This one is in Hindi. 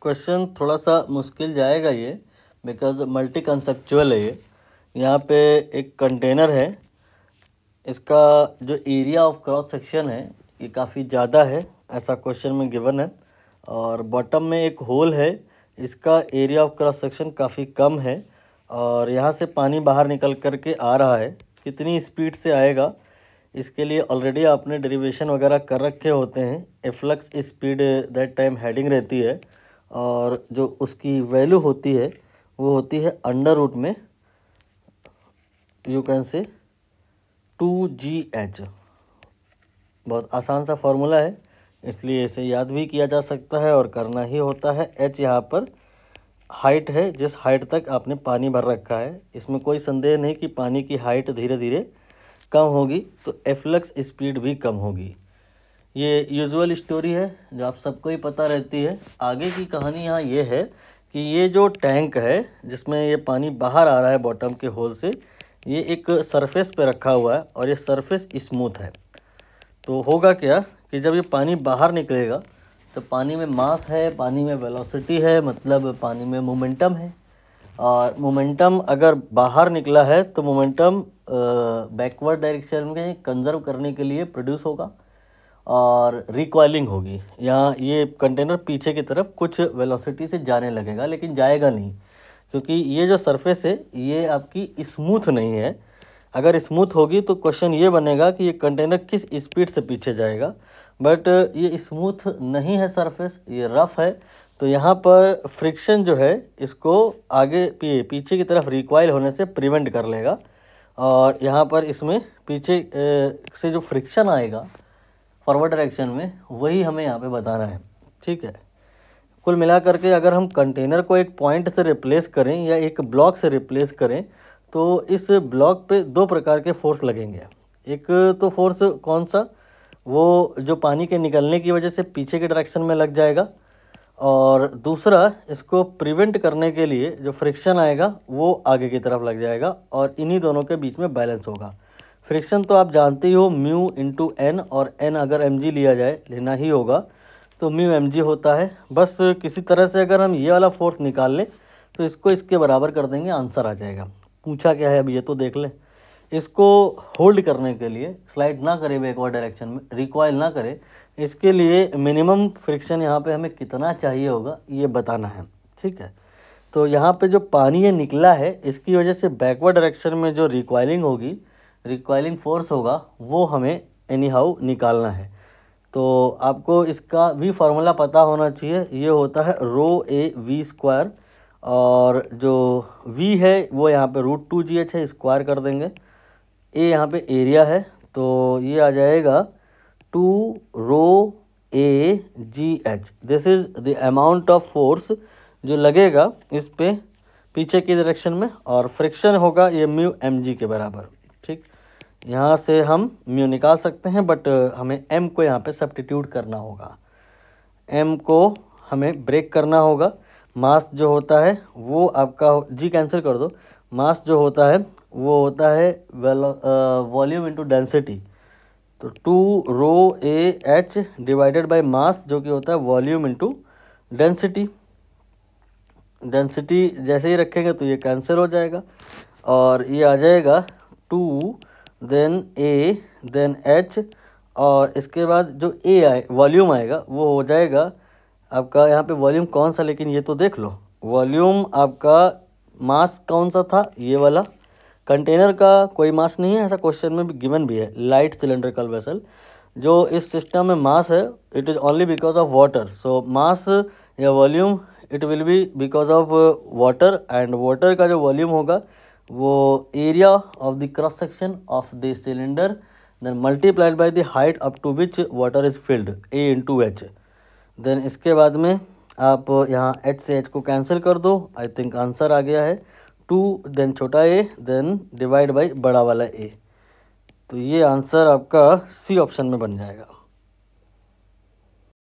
क्वेश्चन थोड़ा सा मुश्किल जाएगा ये, बिकॉज मल्टी कंसेप्चुअल है ये। यहाँ पे एक कंटेनर है, इसका जो एरिया ऑफ क्रॉस सेक्शन है ये काफ़ी ज़्यादा है, ऐसा क्वेश्चन में गिवन है। और बॉटम में एक होल है, इसका एरिया ऑफ क्रॉस सेक्शन काफ़ी कम है। और यहाँ से पानी बाहर निकल कर के आ रहा है, कितनी स्पीड से आएगा इसके लिए ऑलरेडी आपने डेरिवेशन वगैरह कर रखे होते हैं। Efflux speed that time heading रहती है, और जो उसकी वैल्यू होती है वो होती है अंडर रूट में यू कैन से 2GH। बहुत आसान सा फॉर्मूला है, इसलिए इसे याद भी किया जा सकता है और करना ही होता है। H यहाँ पर हाइट है, जिस हाइट तक आपने पानी भर रखा है। इसमें कोई संदेह नहीं कि पानी की हाइट धीरे धीरे कम होगी तो एफ्लक्स स्पीड भी कम होगी। ये यूजुअल स्टोरी है जो आप सबको ही पता रहती है। आगे की कहानी यहाँ ये है कि ये जो टैंक है जिसमें ये पानी बाहर आ रहा है बॉटम के होल से, ये एक सरफेस पे रखा हुआ है और ये सरफेस स्मूथ है। तो होगा क्या कि जब ये पानी बाहर निकलेगा तो पानी में मास है, पानी में वेलोसिटी है, मतलब पानी में मोमेंटम है। और मोमेंटम अगर बाहर निकला है तो मोमेंटम बैकवर्ड डायरेक्शन में कंजर्व करने के लिए प्रोड्यूस होगा और रिकॉइलिंग होगी। यहाँ ये कंटेनर पीछे की तरफ कुछ वेलोसिटी से जाने लगेगा, लेकिन जाएगा नहीं, क्योंकि ये जो सरफेस है ये आपकी स्मूथ नहीं है। अगर स्मूथ होगी तो क्वेश्चन ये बनेगा कि ये कंटेनर किस स्पीड से पीछे जाएगा, बट ये स्मूथ नहीं है सरफेस, ये रफ़ है। तो यहाँ पर फ्रिक्शन जो है इसको आगे पीछे की तरफ रिकॉइल होने से प्रिवेंट कर लेगा। और यहाँ पर इसमें पीछे से जो फ्रिक्शन आएगा फॉरवर्ड डायरेक्शन में, वही हमें यहाँ पे बताना है। ठीक है, कुल मिला करके अगर हम कंटेनर को एक पॉइंट से रिप्लेस करें या एक ब्लॉक से रिप्लेस करें तो इस ब्लॉक पे दो प्रकार के फोर्स लगेंगे। एक तो फोर्स कौन सा, वो जो पानी के निकलने की वजह से पीछे के डायरेक्शन में लग जाएगा, और दूसरा इसको प्रिवेंट करने के लिए जो फ्रिक्शन आएगा वो आगे की तरफ लग जाएगा, और इन्हीं दोनों के बीच में बैलेंस होगा। फ्रिक्शन तो आप जानते ही हो, म्यू इंटू एन, और एन अगर mg लिया जाए, लेना ही होगा, तो म्यू mg होता है। बस किसी तरह से अगर हम ये वाला फोर्स निकाल लें तो इसको इसके बराबर कर देंगे, आंसर आ जाएगा। पूछा क्या है अब ये तो देख लें। इसको होल्ड करने के लिए स्लाइड ना करे बैकवर्ड डायरेक्शन में, रिकॉइल ना करे, इसके लिए मिनिमम फ्रिक्शन यहाँ पे हमें कितना चाहिए होगा ये बताना है। ठीक है, तो यहाँ पे जो पानी ये निकला है इसकी वजह से बैकवर्ड डायरेक्शन में जो रिकॉइलिंग होगी, रिकॉइलिंग फोर्स होगा, वो हमें एनी हाउ निकालना है। तो आपको इसका भी फार्मूला पता होना चाहिए, ये होता है ρ(a)v², और जो v है वो यहाँ पे √2GH है, स्क्वायर कर देंगे। a यहाँ पे एरिया है, तो ये आ जाएगा 2ρAGH। This is the amount of force जो लगेगा इस पे पीछे की डायरेक्शन में, और फ्रिक्शन होगा ये म्यू mg के बराबर। ठीक, यहाँ से हम म्यू निकाल सकते हैं, बट हमें m को यहाँ पे सब्स्टिट्यूट करना होगा। m को हमें ब्रेक करना होगा। मास जो होता है वो आपका g कैंसिल कर दो, मास जो होता है वो होता है वॉल्यूम इंटू डेंसिटी। तो 2ρAH डिवाइडेड बाय मास, जो कि होता है वॉल्यूम इंटू डेंसिटी। डेंसिटी जैसे ही रखेंगे तो ये कैंसिल हो जाएगा, और ये आ जाएगा 2 देन A देन H, और इसके बाद जो A आए वॉल्यूम आएगा वो हो जाएगा आपका, यहाँ पे वॉल्यूम कौन सा, लेकिन ये तो देख लो, वॉल्यूम आपका मास कौन सा था, ये वाला। कंटेनर का कोई मास नहीं है, ऐसा क्वेश्चन में भी गिवन भी है। लाइट सिलेंड्रिकल वेसल जो इस सिस्टम में मास है, it is only because of water. So mass या volume it will be because of water, and water का जो वॉल्यूम होगा वो area of the cross section of the cylinder then multiplied by the height up to which water is filled, A into H। Then इसके बाद में आप यहाँ H से H को कैंसिल कर दो। आई थिंक आंसर आ गया है 2 देन छोटा a देन डिवाइड बाई बड़ा वाला a। तो ये आंसर आपका C ऑप्शन में बन जाएगा।